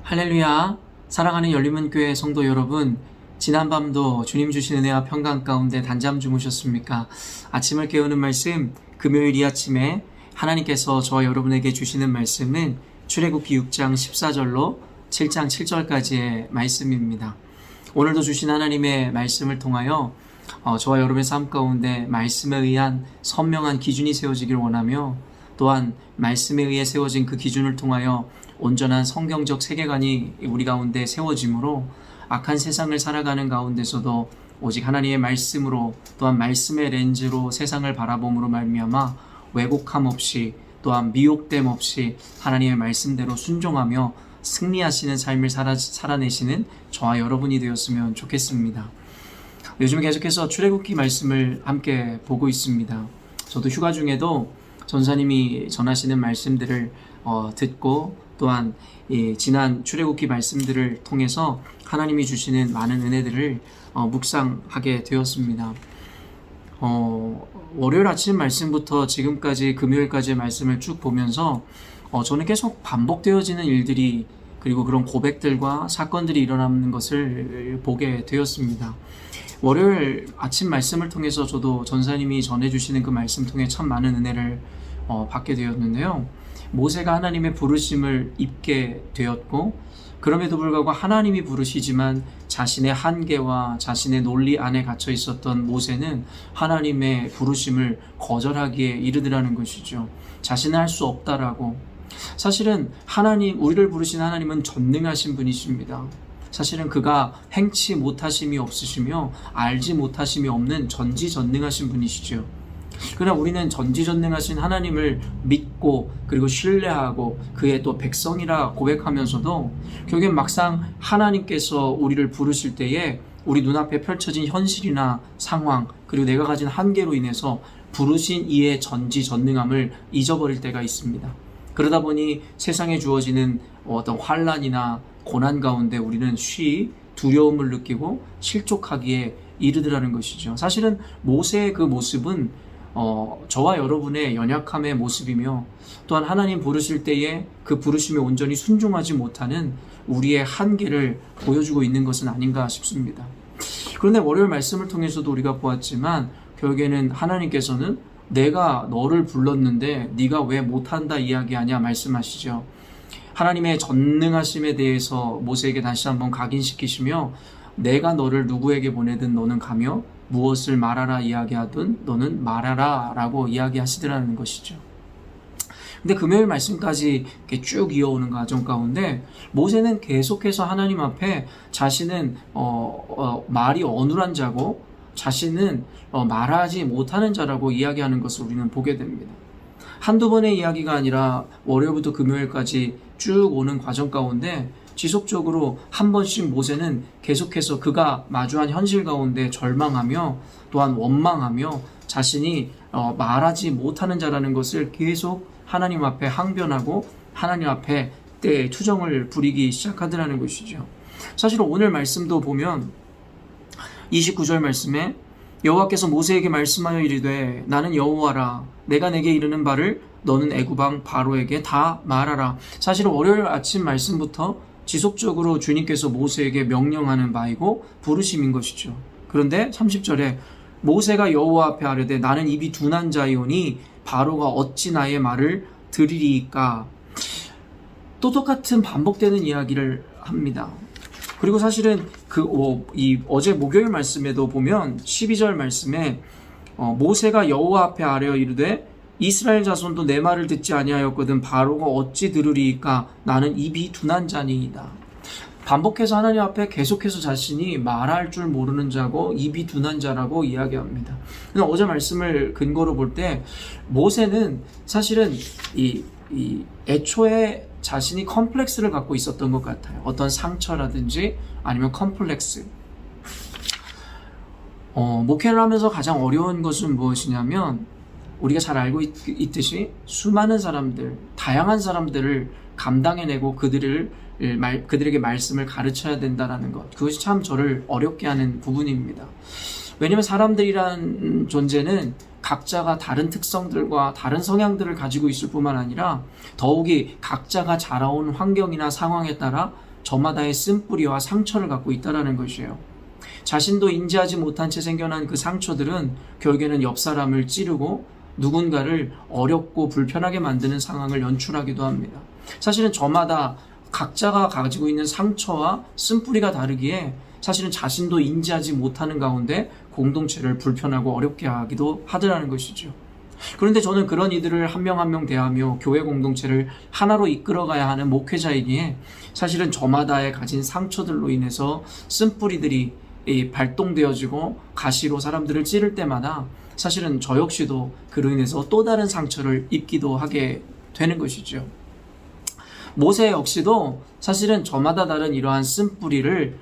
할렐루야. 사랑하는 열림은교회 성도 여러분, 지난밤도 주님 주신 은혜와 평강 가운데 단잠 주무셨습니까? 아침을 깨우는 말씀, 금요일 이 아침에 하나님께서 저와 여러분에게 주시는 말씀은 출애굽기 6장 14절로 7장 7절까지의 말씀입니다. 오늘도 주신 하나님의 말씀을 통하여 저와 여러분의 삶 가운데 말씀에 의한 선명한 기준이 세워지길 원하며, 또한 말씀에 의해 세워진 그 기준을 통하여 온전한 성경적 세계관이 우리 가운데 세워지므로 악한 세상을 살아가는 가운데서도 오직 하나님의 말씀으로, 또한 말씀의 렌즈로 세상을 바라봄으로 말미암아 왜곡함 없이, 또한 미혹됨 없이 하나님의 말씀대로 순종하며 승리하시는 삶을 살아내시는 저와 여러분이 되었으면 좋겠습니다. 요즘 계속해서 출애굽기 말씀을 함께 보고 있습니다. 저도 휴가 중에도 전사님이 전하시는 말씀들을 듣고, 또한 지난 출애굽기 말씀들을 통해서 하나님이 주시는 많은 은혜들을 묵상하게 되었습니다. 월요일 아침 말씀부터 지금까지 금요일까지의 말씀을 쭉 보면서 저는 계속 반복되어지는 일들이, 그리고 그런 고백들과 사건들이 일어나는 것을 보게 되었습니다. 월요일 아침 말씀을 통해서 저도 전사님이 전해주시는 그 말씀 통해 참 많은 은혜를 받게 되었는데요. 모세가 하나님의 부르심을 입게 되었고, 그럼에도 불구하고 하나님이 부르시지만 자신의 한계와 자신의 논리 안에 갇혀 있었던 모세는 하나님의 부르심을 거절하기에 이르더라는 것이죠. 자신은 할 수 없다라고. 사실은 우리를 부르신 하나님은 전능하신 분이십니다. 사실은 그가 행치 못하심이 없으시며 알지 못하심이 없는 전지전능하신 분이시죠. 그러나 우리는 전지전능하신 하나님을 믿고, 그리고 신뢰하고 그의 또 백성이라 고백하면서도 결국엔 막상 하나님께서 우리를 부르실 때에 우리 눈앞에 펼쳐진 현실이나 상황, 그리고 내가 가진 한계로 인해서 부르신 이의 전지전능함을 잊어버릴 때가 있습니다. 그러다 보니 세상에 주어지는 어떤 환난이나 고난 가운데 우리는 두려움을 느끼고 실족하기에 이르더라는 것이죠. 사실은 모세의 그 모습은 저와 여러분의 연약함의 모습이며, 또한 하나님 부르실 때에 그 부르심에 온전히 순종하지 못하는 우리의 한계를 보여주고 있는 것은 아닌가 싶습니다. 그런데 월요일 말씀을 통해서도 우리가 보았지만 결국에는 하나님께서는 내가 너를 불렀는데 네가 왜 못한다 이야기하냐 말씀하시죠. 하나님의 전능하심에 대해서 모세에게 다시 한번 각인시키시며, 내가 너를 누구에게 보내든 너는 가며 무엇을 말하라 이야기하든 너는 말하라 라고 이야기하시더라는 것이죠. 근데 금요일 말씀까지 이렇게 쭉 이어오는 과정 가운데 모세는 계속해서 하나님 앞에 자신은 말이 어눌한 자고 자신은 말하지 못하는 자라고 이야기하는 것을 우리는 보게 됩니다. 한두 번의 이야기가 아니라 월요일부터 금요일까지 쭉 오는 과정 가운데 지속적으로 한 번씩 모세는 계속해서 그가 마주한 현실 가운데 절망하며, 또한 원망하며 자신이 말하지 못하는 자라는 것을 계속 하나님 앞에 항변하고 하나님 앞에 투정을 부리기 시작하더라는 것이죠. 사실 오늘 말씀도 보면 29절 말씀에 여호와께서 모세에게 말씀하여 이르되 나는 여호와라, 내가 내게 이르는 바를 너는 애굽 왕 바로에게 다 말하라. 사실 월요일 아침 말씀부터 지속적으로 주님께서 모세에게 명령하는 바이고 부르심인 것이죠. 그런데 30절에 모세가 여호와 앞에 아뢰되 나는 입이 둔한 자이오니 바로가 어찌 나의 말을 들으리이까. 또 똑같은 반복되는 이야기를 합니다. 그리고 사실은 어제 목요일 말씀에도 보면 12절 말씀에 모세가 여호와 앞에 아뢰어 이르되 이스라엘 자손도 내 말을 듣지 아니하였거든 바로가 어찌 들으리이까. 나는 입이 둔한 자니이다. 반복해서 하나님 앞에 계속해서 자신이 말할 줄 모르는 자고 입이 둔한 자라고 이야기합니다. 어제 말씀을 근거로 볼 때 모세는 사실은 애초에 자신이 컴플렉스를 갖고 있었던 것 같아요. 어떤 상처라든지 아니면 컴플렉스. 목회를 하면서 가장 어려운 것은 무엇이냐면, 우리가 잘 알고 있듯이 수많은 사람들, 다양한 사람들을 감당해내고 그들에게 말씀을 가르쳐야 된다는 것. 그것이 참 저를 어렵게 하는 부분입니다. 왜냐하면 사람들이란 존재는 각자가 다른 특성들과 다른 성향들을 가지고 있을 뿐만 아니라 더욱이 각자가 자라온 환경이나 상황에 따라 저마다의 쓴뿌리와 상처를 갖고 있다는 것이에요. 자신도 인지하지 못한 채 생겨난 그 상처들은 결국에는 옆 사람을 찌르고 누군가를 어렵고 불편하게 만드는 상황을 연출하기도 합니다. 사실은 저마다 각자가 가지고 있는 상처와 쓴뿌리가 다르기에 사실은 자신도 인지하지 못하는 가운데 공동체를 불편하고 어렵게 하기도 하더라는 것이죠. 그런데 저는 그런 이들을 한 명 한 명 대하며 교회 공동체를 하나로 이끌어가야 하는 목회자이기에 사실은 저마다의 가진 상처들로 인해서 쓴뿌리들이 발동되어지고 가시로 사람들을 찌를 때마다 사실은 저 역시도 그로 인해서 또 다른 상처를 입기도 하게 되는 것이죠. 모세 역시도 사실은 저마다 다른 이러한 쓴뿌리를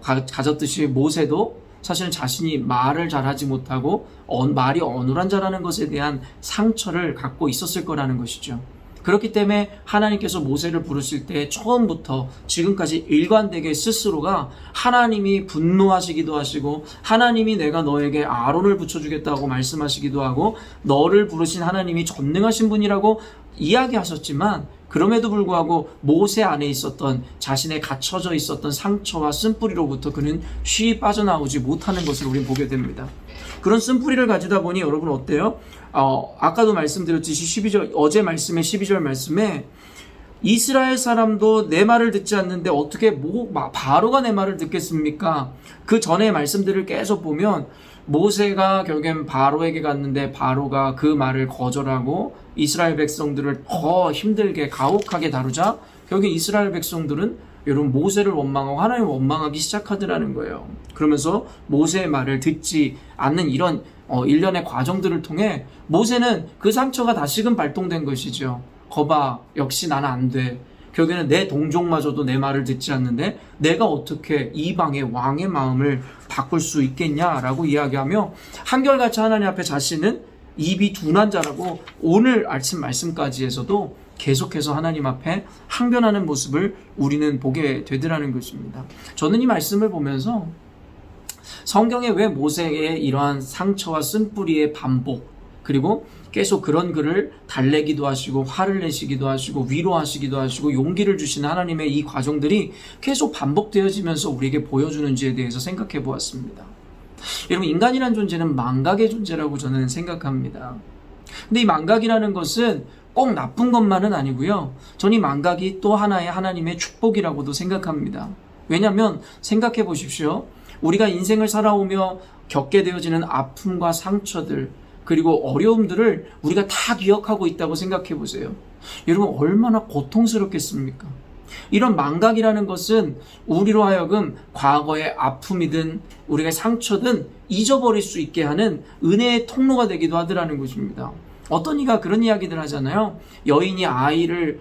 가졌듯이 모세도 사실은 자신이 말을 잘하지 못하고 말이 어눌한 자라는 것에 대한 상처를 갖고 있었을 거라는 것이죠. 그렇기 때문에 하나님께서 모세를 부르실 때 처음부터 지금까지 일관되게 스스로가 하나님이 분노하시기도 하시고 하나님이 내가 너에게 아론을 붙여주겠다고 말씀하시기도 하고 너를 부르신 하나님이 전능하신 분이라고 이야기하셨지만 그럼에도 불구하고 모세 안에 있었던 자신의 갇혀져 있었던 상처와 쓴뿌리로부터 그는 쉬이 빠져나오지 못하는 것을 우리는 보게 됩니다. 그런 쓴뿌리를 가지다 보니 여러분 어때요? 아까도 말씀드렸듯이 12절 어제 말씀에 12절 말씀에 이스라엘 사람도 내 말을 듣지 않는데 어떻게 바로가 내 말을 듣겠습니까? 그 전에 말씀들을 계속 보면 모세가 결국엔 바로에게 갔는데 바로가 그 말을 거절하고 이스라엘 백성들을 더 힘들게 가혹하게 다루자 결국 이스라엘 백성들은 여러분 모세를 원망하고 하나님을 원망하기 시작하더라는 거예요. 그러면서 모세의 말을 듣지 않는 이런 일련의 과정들을 통해 모세는 그 상처가 다시금 발동된 것이죠. 거봐 역시 나는 안 돼. 결국에는 내 동족마저도 내 말을 듣지 않는데 내가 어떻게 이방의 왕의 마음을 바꿀 수 있겠냐라고 이야기하며 한결같이 하나님 앞에 자신은 입이 둔한 자라고 오늘 아침 말씀까지에서도 계속해서 하나님 앞에 항변하는 모습을 우리는 보게 되더라는 것입니다. 저는 이 말씀을 보면서 성경에 왜 모세의 이러한 상처와 쓴뿌리의 반복 그리고 계속 그런 글을 달래기도 하시고 화를 내시기도 하시고 위로하시기도 하시고 용기를 주시는 하나님의 이 과정들이 계속 반복되어지면서 우리에게 보여주는지에 대해서 생각해 보았습니다. 여러분 인간이라는 존재는 망각의 존재라고 저는 생각합니다. 근데 이 망각이라는 것은 꼭 나쁜 것만은 아니고요. 저는 이 망각이 또 하나의 하나님의 축복이라고도 생각합니다. 왜냐하면 생각해 보십시오. 우리가 인생을 살아오며 겪게 되어지는 아픔과 상처들 그리고 어려움들을 우리가 다 기억하고 있다고 생각해 보세요. 여러분 얼마나 고통스럽겠습니까? 이런 망각이라는 것은 우리로 하여금 과거의 아픔이든 우리가 상처든 잊어버릴 수 있게 하는 은혜의 통로가 되기도 하더라는 것입니다. 어떤 이가 그런 이야기들 하잖아요. 여인이 아이를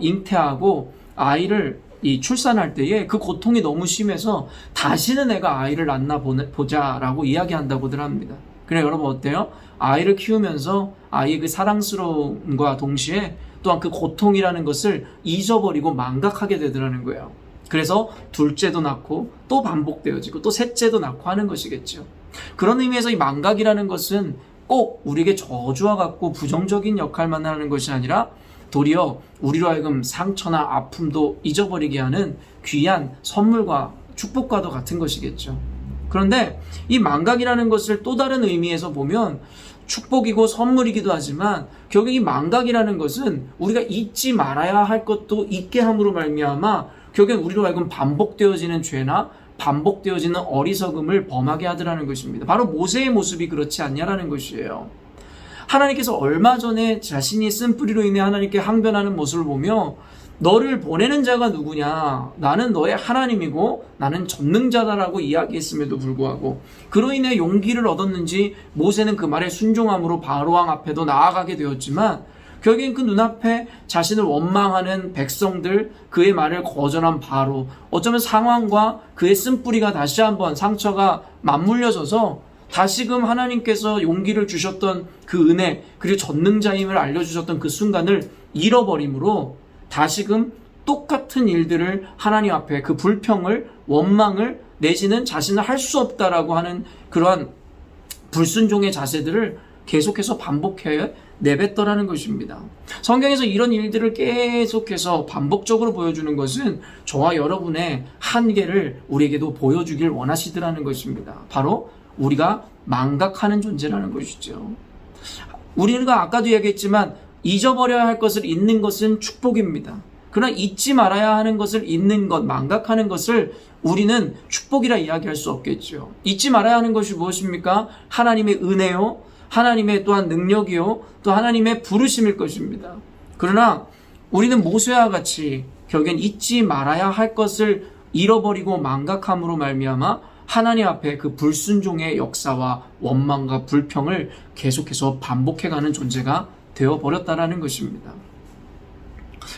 잉태하고 아이를 출산할 때에 그 고통이 너무 심해서 다시는 내가 아이를 낳나 보자라고 이야기한다고들 합니다. 그래 여러분 어때요? 아이를 키우면서 아이의 그 사랑스러움과 동시에 또한 그 고통이라는 것을 잊어버리고 망각하게 되더라는 거예요. 그래서 둘째도 낳고 또 반복되어지고 또 셋째도 낳고 하는 것이겠죠. 그런 의미에서 이 망각이라는 것은 꼭 우리에게 저주와 같고 부정적인 역할만 하는 것이 아니라 도리어 우리로 하여금 상처나 아픔도 잊어버리게 하는 귀한 선물과 축복과도 같은 것이겠죠. 그런데 이 망각이라는 것을 또 다른 의미에서 보면 축복이고 선물이기도 하지만 결국 이 망각이라는 것은 우리가 잊지 말아야 할 것도 잊게 함으로 말미암아 결국엔 우리로 하여금 반복되어지는 죄나 반복되어지는 어리석음을 범하게 하더라는 것입니다. 바로 모세의 모습이 그렇지 않냐라는 것이에요. 하나님께서 얼마 전에 자신이 쓴뿌리로 인해 하나님께 항변하는 모습을 보며 너를 보내는 자가 누구냐? 나는 너의 하나님이고 나는 전능자다라고 이야기했음에도 불구하고 그로 인해 용기를 얻었는지 모세는 그 말에 순종함으로 바로왕 앞에도 나아가게 되었지만 결국엔 그 눈앞에 자신을 원망하는 백성들, 그의 말을 거절한 바로 어쩌면 상황과 그의 쓴뿌리가 다시 한번 상처가 맞물려져서 다시금 하나님께서 용기를 주셨던 그 은혜 그리고 전능자임을 알려주셨던 그 순간을 잃어버림으로 다시금 똑같은 일들을 하나님 앞에 그 불평을 원망을 내지는 자신은 할 수 없다라고 하는 그러한 불순종의 자세들을 계속해서 반복해 내뱉더라는 것입니다. 성경에서 이런 일들을 계속해서 반복적으로 보여주는 것은 저와 여러분의 한계를 우리에게도 보여주길 원하시더라는 것입니다. 바로 우리가 망각하는 존재라는 것이죠. 우리가 아까도 얘기했지만 잊어버려야 할 것을 잊는 것은 축복입니다. 그러나 잊지 말아야 하는 것을 잊는 것, 망각하는 것을 우리는 축복이라 이야기할 수 없겠죠. 잊지 말아야 하는 것이 무엇입니까? 하나님의 은혜요, 하나님의 또한 능력이요, 또 하나님의 부르심일 것입니다. 그러나 우리는 모세와 같이 결국엔 잊지 말아야 할 것을 잃어버리고 망각함으로 말미암아 하나님 앞에 그 불순종의 역사와 원망과 불평을 계속해서 반복해가는 존재가 되어버렸다라는 것입니다.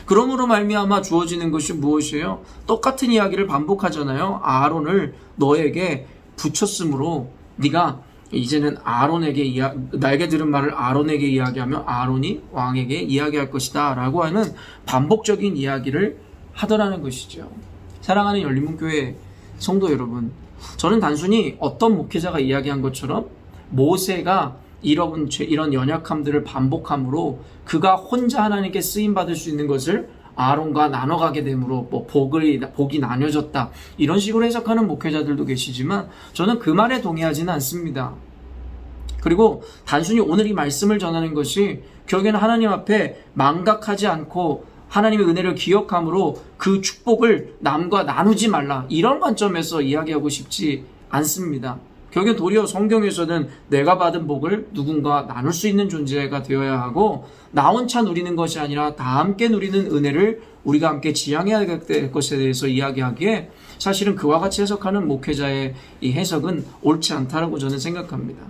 그러므로 말미암아 주어지는 것이 무엇이에요? 똑같은 이야기를 반복하잖아요. 아론을 너에게 붙였으므로 네가 이제는 나에게 들은 말을 아론에게 이야기하며 아론이 왕에게 이야기할 것이다 라고 하는 반복적인 이야기를 하더라는 것이죠. 사랑하는 열린문교회 성도 여러분, 저는 단순히 어떤 목회자가 이야기한 것처럼 모세가 이런 연약함들을 반복함으로 그가 혼자 하나님께 쓰임받을 수 있는 것을 아론과 나눠가게 되므로 복이 나뉘어졌다, 이런 식으로 해석하는 목회자들도 계시지만 저는 그 말에 동의하지는 않습니다. 그리고 단순히 오늘 이 말씀을 전하는 것이 결국에는 하나님 앞에 망각하지 않고 하나님의 은혜를 기억함으로 그 축복을 남과 나누지 말라, 이런 관점에서 이야기하고 싶지 않습니다. 결국 도리어 성경에서는 내가 받은 복을 누군가 나눌 수 있는 존재가 되어야 하고 나 혼자 누리는 것이 아니라 다 함께 누리는 은혜를 우리가 함께 지향해야 될 것에 대해서 이야기하기에 사실은 그와 같이 해석하는 목회자의 이 해석은 옳지 않다라고 저는 생각합니다.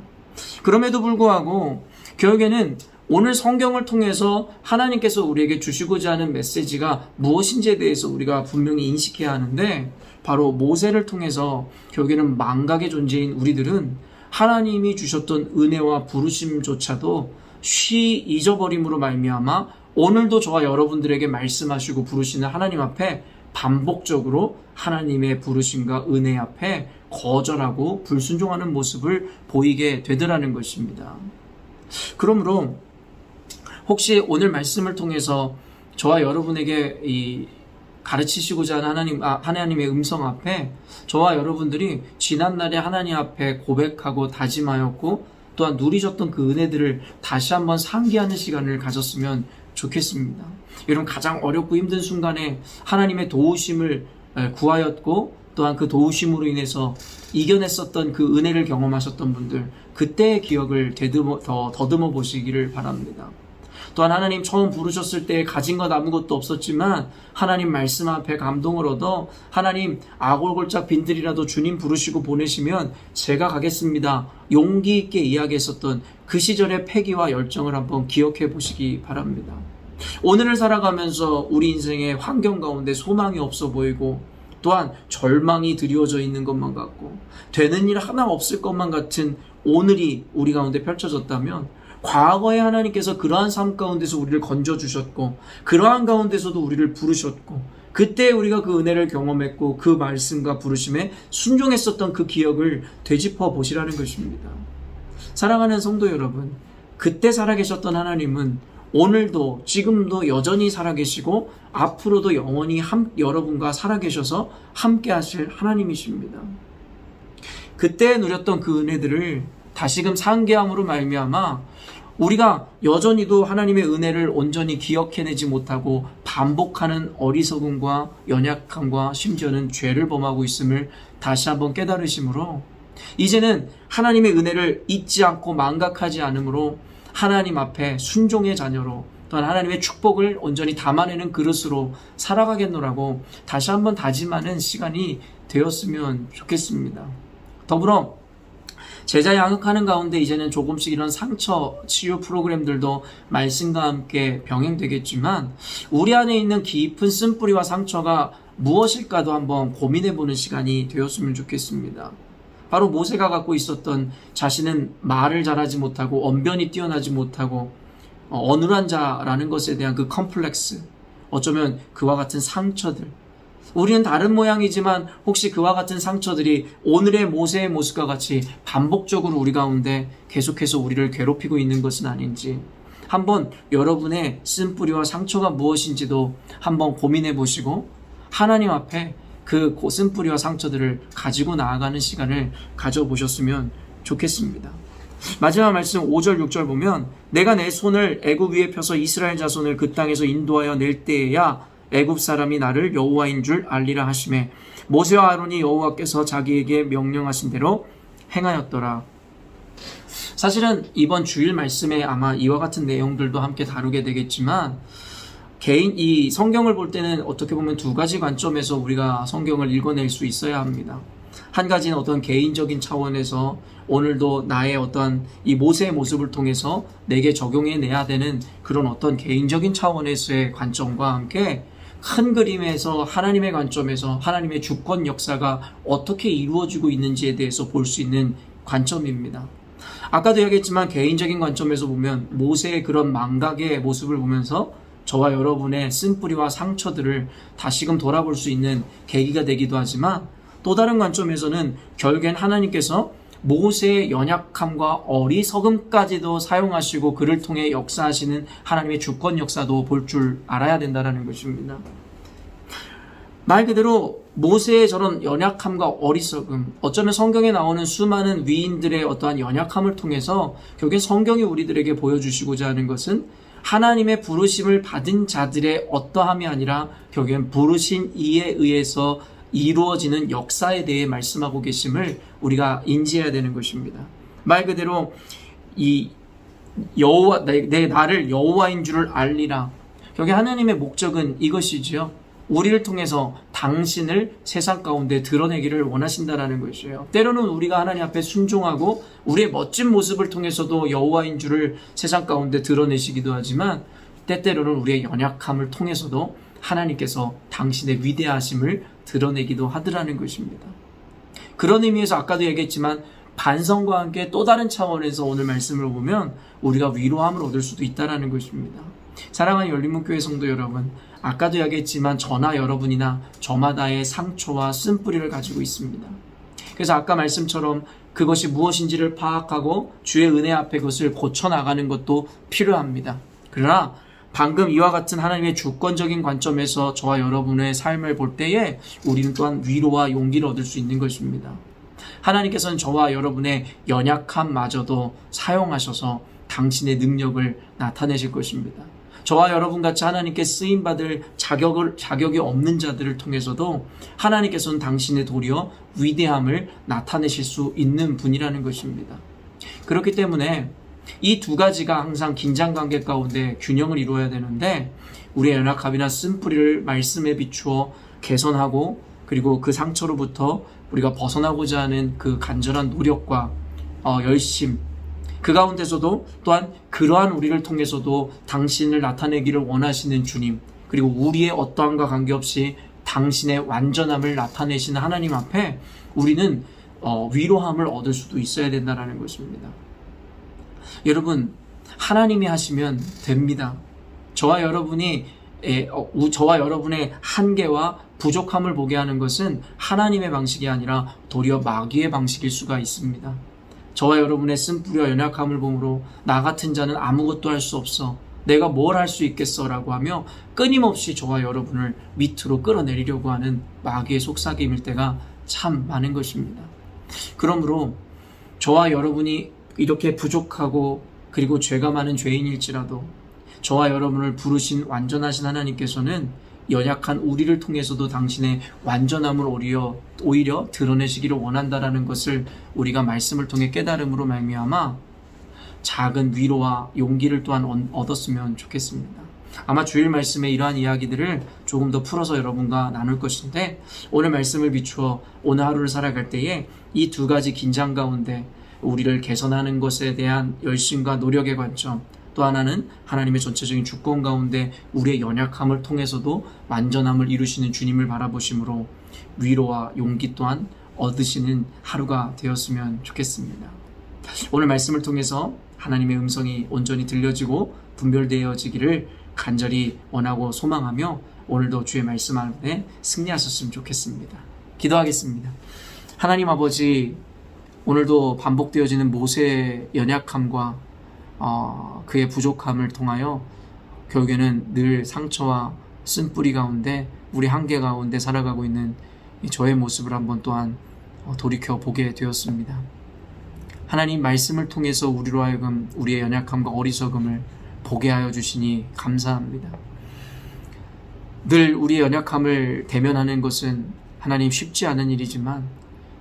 그럼에도 불구하고 결국에는 오늘 성경을 통해서 하나님께서 우리에게 주시고자 하는 메시지가 무엇인지에 대해서 우리가 분명히 인식해야 하는데, 바로 모세를 통해서 결국에는 망각의 존재인 우리들은 하나님이 주셨던 은혜와 부르심조차도 잊어버림으로 말미암아 오늘도 저와 여러분들에게 말씀하시고 부르시는 하나님 앞에 반복적으로 하나님의 부르심과 은혜 앞에 거절하고 불순종하는 모습을 보이게 되더라는 것입니다. 그러므로 혹시 오늘 말씀을 통해서 저와 여러분에게 가르치시고자 하는 하나님의 음성 앞에 저와 여러분들이 지난날에 하나님 앞에 고백하고 다짐하였고 또한 누리셨던 그 은혜들을 다시 한번 상기하는 시간을 가졌으면 좋겠습니다. 여러분, 가장 어렵고 힘든 순간에 하나님의 도우심을 구하였고 또한 그 도우심으로 인해서 이겨냈었던 그 은혜를 경험하셨던 분들, 그때의 기억을 더듬어 보시기를 바랍니다. 또한 하나님 처음 부르셨을 때 가진 것 아무것도 없었지만 하나님 말씀 앞에 감동을 얻어 하나님 아골골짝 빈들이라도 주님 부르시고 보내시면 제가 가겠습니다, 용기 있게 이야기했었던 그 시절의 패기와 열정을 한번 기억해 보시기 바랍니다. 오늘을 살아가면서 우리 인생의 환경 가운데 소망이 없어 보이고 또한 절망이 드리워져 있는 것만 같고 되는 일 하나 없을 것만 같은 오늘이 우리 가운데 펼쳐졌다면, 과거에 하나님께서 그러한 삶 가운데서 우리를 건져주셨고 그러한 가운데서도 우리를 부르셨고 그때 우리가 그 은혜를 경험했고 그 말씀과 부르심에 순종했었던 그 기억을 되짚어 보시라는 것입니다. 사랑하는 성도 여러분, 그때 살아계셨던 하나님은 오늘도 지금도 여전히 살아계시고 앞으로도 영원히 여러분과 살아계셔서 함께 하실 하나님이십니다. 그때 누렸던 그 은혜들을 다시금 상기함으로 말미암아 우리가 여전히도 하나님의 은혜를 온전히 기억해내지 못하고 반복하는 어리석음과 연약함과 심지어는 죄를 범하고 있음을 다시 한번 깨달으심으로 이제는 하나님의 은혜를 잊지 않고 망각하지 않으므로 하나님 앞에 순종의 자녀로 또한 하나님의 축복을 온전히 담아내는 그릇으로 살아가겠노라고 다시 한번 다짐하는 시간이 되었으면 좋겠습니다. 더불어 제자 양육하는 가운데 이제는 조금씩 이런 상처 치유 프로그램들도 말씀과 함께 병행되겠지만 우리 안에 있는 깊은 쓴뿌리와 상처가 무엇일까도 한번 고민해보는 시간이 되었으면 좋겠습니다. 바로 모세가 갖고 있었던 자신은 말을 잘하지 못하고 언변이 뛰어나지 못하고 어눌한 자라는 것에 대한 그 컴플렉스, 어쩌면 그와 같은 상처들, 우리는 다른 모양이지만 혹시 그와 같은 상처들이 오늘의 모세의 모습과 같이 반복적으로 우리 가운데 계속해서 우리를 괴롭히고 있는 것은 아닌지, 한번 여러분의 쓴뿌리와 상처가 무엇인지도 한번 고민해 보시고 하나님 앞에 그 쓴뿌리와 상처들을 가지고 나아가는 시간을 가져보셨으면 좋겠습니다. 마지막 말씀 5절 6절 보면 내가 내 손을 애굽 위에 펴서 이스라엘 자손을 그 땅에서 인도하여 낼 때에야 애굽 사람이 나를 여호와인 줄 알리라 하시매 모세와 아론이 여호와께서 자기에게 명령하신 대로 행하였더라. 사실은 이번 주일 말씀에 아마 이와 같은 내용들도 함께 다루게 되겠지만 이 성경을 볼 때는 어떻게 보면 두 가지 관점에서 우리가 성경을 읽어낼 수 있어야 합니다. 한 가지는 어떤 개인적인 차원에서 오늘도 나의 어떤 이 모세의 모습을 통해서 내게 적용해내야 되는 그런 어떤 개인적인 차원에서의 관점과 함께 큰 그림에서 하나님의 관점에서 하나님의 주권 역사가 어떻게 이루어지고 있는지에 대해서 볼 수 있는 관점입니다. 아까도 이야기했지만 개인적인 관점에서 보면 모세의 그런 망각의 모습을 보면서 저와 여러분의 쓴뿌리와 상처들을 다시금 돌아볼 수 있는 계기가 되기도 하지만 또 다른 관점에서는 결국엔 하나님께서 모세의 연약함과 어리석음까지도 사용하시고 그를 통해 역사하시는 하나님의 주권 역사도 볼 줄 알아야 된다는 것입니다. 말 그대로 모세의 저런 연약함과 어리석음, 어쩌면 성경에 나오는 수많은 위인들의 어떠한 연약함을 통해서 결국엔 성경이 우리들에게 보여주시고자 하는 것은 하나님의 부르심을 받은 자들의 어떠함이 아니라 결국엔 부르신 이에 의해서 이루어지는 역사에 대해 말씀하고 계심을 우리가 인지해야 되는 것입니다. 말 그대로 이 여호와 나를 여호와인 줄을 알리라. 결국 하나님의 목적은 이것이지요. 우리를 통해서 당신을 세상 가운데 드러내기를 원하신다라는 것이에요. 때로는 우리가 하나님 앞에 순종하고 우리의 멋진 모습을 통해서도 여호와인 줄을 세상 가운데 드러내시기도 하지만 때때로는 우리의 연약함을 통해서도 하나님께서 당신의 위대하심을 드러내기도 하더라는 것입니다. 그런 의미에서 아까도 얘기했지만 반성과 함께 또 다른 차원에서 오늘 말씀을 보면 우리가 위로함을 얻을 수도 있다는 것입니다. 사랑하는 열린문교회 성도 여러분, 아까도 이야기했지만 저나 여러분이나 저마다의 상처와 쓴뿌리를 가지고 있습니다. 그래서 아까 말씀처럼 그것이 무엇인지를 파악하고 주의 은혜 앞에 그것을 고쳐나가는 것도 필요합니다. 그러나 방금 이와 같은 하나님의 주권적인 관점에서 저와 여러분의 삶을 볼 때에 우리는 또한 위로와 용기를 얻을 수 있는 것입니다. 하나님께서는 저와 여러분의 연약함마저도 사용하셔서 당신의 능력을 나타내실 것입니다. 저와 여러분같이 하나님께 쓰임받을 자격이 없는 자들을 통해서도 하나님께서는 당신의 도리어 위대함을 나타내실 수 있는 분이라는 것입니다. 그렇기 때문에 이 두 가지가 항상 긴장관계 가운데 균형을 이루어야 되는데 우리의 연약함이나 쓴뿌리를 말씀에 비추어 개선하고 그리고 그 상처로부터 우리가 벗어나고자 하는 그 간절한 노력과 열심, 그 가운데서도 또한 그러한 우리를 통해서도 당신을 나타내기를 원하시는 주님, 그리고 우리의 어떠함과 관계없이 당신의 완전함을 나타내시는 하나님 앞에 우리는 위로함을 얻을 수도 있어야 된다는 것입니다. 여러분, 하나님이 하시면 됩니다. 저와 여러분의 한계와 부족함을 보게 하는 것은 하나님의 방식이 아니라 도리어 마귀의 방식일 수가 있습니다. 저와 여러분의 쓴뿌리와 연약함을 보므로 나 같은 자는 아무것도 할 수 없어, 내가 뭘 할 수 있겠어 라고 하며 끊임없이 저와 여러분을 밑으로 끌어내리려고 하는 마귀의 속삭임일 때가 참 많은 것입니다. 그러므로 저와 여러분이 이렇게 부족하고 그리고 죄가 많은 죄인일지라도 저와 여러분을 부르신 완전하신 하나님께서는 연약한 우리를 통해서도 당신의 완전함을 오히려 드러내시기를 원한다라는 것을 우리가 말씀을 통해 깨달음으로 말미암아 작은 위로와 용기를 또한 얻었으면 좋겠습니다. 아마 주일 말씀에 이러한 이야기들을 조금 더 풀어서 여러분과 나눌 것인데 오늘 말씀을 비추어 오늘 하루를 살아갈 때에 이 두 가지 긴장 가운데 우리를 개선하는 것에 대한 열심과 노력의 관점, 또 하나는 하나님의 전체적인 주권 가운데 우리의 연약함을 통해서도 완전함을 이루시는 주님을 바라보심으로 위로와 용기 또한 얻으시는 하루가 되었으면 좋겠습니다. 오늘 말씀을 통해서 하나님의 음성이 온전히 들려지고 분별되어지기를 간절히 원하고 소망하며 오늘도 주의 말씀 안에 승리하셨으면 좋겠습니다. 기도하겠습니다. 하나님 아버지, 오늘도 반복되어지는 모세의 연약함과 그의 부족함을 통하여 결국에는 늘 상처와 쓴뿌리 가운데 우리 한계 가운데 살아가고 있는 저의 모습을 한번 또한 돌이켜 보게 되었습니다. 하나님 말씀을 통해서 우리로 하여금 우리의 연약함과 어리석음을 보게 하여 주시니 감사합니다. 늘 우리의 연약함을 대면하는 것은 하나님 쉽지 않은 일이지만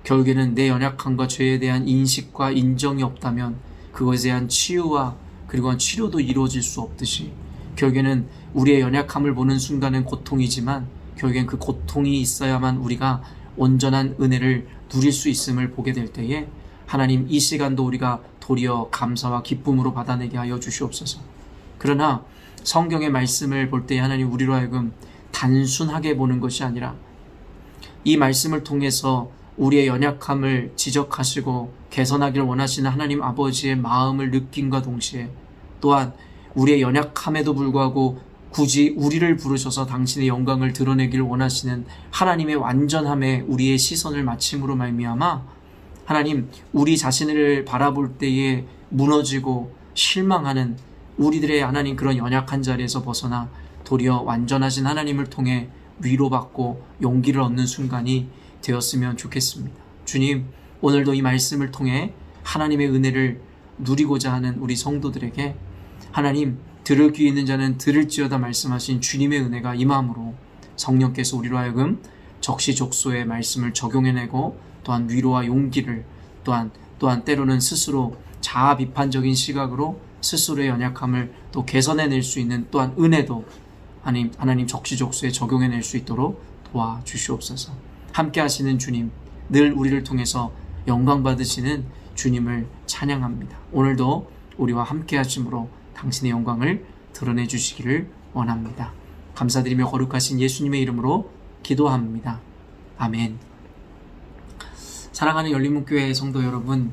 결국에는 내 연약함과 죄에 대한 인식과 인정이 없다면 그것에 대한 치유와 그리고 치료도 이루어질 수 없듯이 결국에는 우리의 연약함을 보는 순간은 고통이지만 결국엔 그 고통이 있어야만 우리가 온전한 은혜를 누릴 수 있음을 보게 될 때에 하나님 이 시간도 우리가 도리어 감사와 기쁨으로 받아내게 하여 주시옵소서. 그러나 성경의 말씀을 볼 때 하나님 우리로 하여금 단순하게 보는 것이 아니라 이 말씀을 통해서 우리의 연약함을 지적하시고 개선하기를 원하시는 하나님 아버지의 마음을 느낌과 동시에 또한 우리의 연약함에도 불구하고 굳이 우리를 부르셔서 당신의 영광을 드러내기를 원하시는 하나님의 완전함에 우리의 시선을 맞춤으로 말미암아 하나님 우리 자신을 바라볼 때에 무너지고 실망하는 우리들의 하나님 그런 연약한 자리에서 벗어나 도리어 완전하신 하나님을 통해 위로받고 용기를 얻는 순간이 되었으면 좋겠습니다. 주님, 오늘도 이 말씀을 통해 하나님의 은혜를 누리고자 하는 우리 성도들에게 하나님 들을 귀 있는 자는 들을지어다 말씀하신 주님의 은혜가 임함으로 성령께서 우리로 하여금 적시적소의 말씀을 적용해내고 또한 위로와 용기를 또한 때로는 스스로 자아 비판적인 시각으로 스스로의 연약함을 또 개선해낼 수 있는 또한 은혜도 하나님 적시적소에 적용해낼 수 있도록 도와주시옵소서. 함께 하시는 주님, 늘 우리를 통해서 영광 받으시는 주님을 찬양합니다. 오늘도 우리와 함께 하심으로 당신의 영광을 드러내 주시기를 원합니다. 감사드리며 거룩하신 예수님의 이름으로 기도합니다. 아멘. 사랑하는 열린문교회 성도 여러분,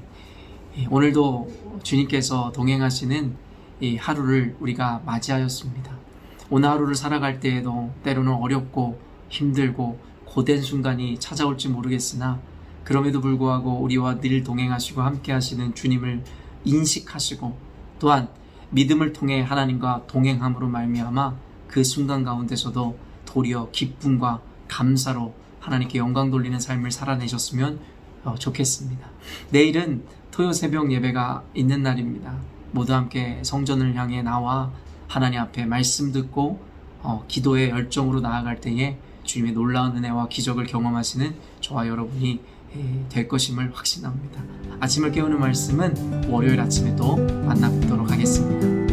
오늘도 주님께서 동행하시는 이 하루를 우리가 맞이하였습니다. 오늘 하루를 살아갈 때에도 때로는 어렵고 힘들고 고된 순간이 찾아올지 모르겠으나 그럼에도 불구하고 우리와 늘 동행하시고 함께 하시는 주님을 인식하시고 또한 믿음을 통해 하나님과 동행함으로 말미암아 그 순간 가운데서도 도리어 기쁨과 감사로 하나님께 영광 돌리는 삶을 살아내셨으면 좋겠습니다. 내일은 토요 새벽 예배가 있는 날입니다. 모두 함께 성전을 향해 나와 하나님 앞에 말씀 듣고 기도의 열정으로 나아갈 때에 주님의 놀라운 은혜와 기적을 경험하시는 저와 여러분이 될 것임을 확신합니다. 아침을 깨우는 말씀은 월요일 아침에 또 만나 뵙도록 하겠습니다.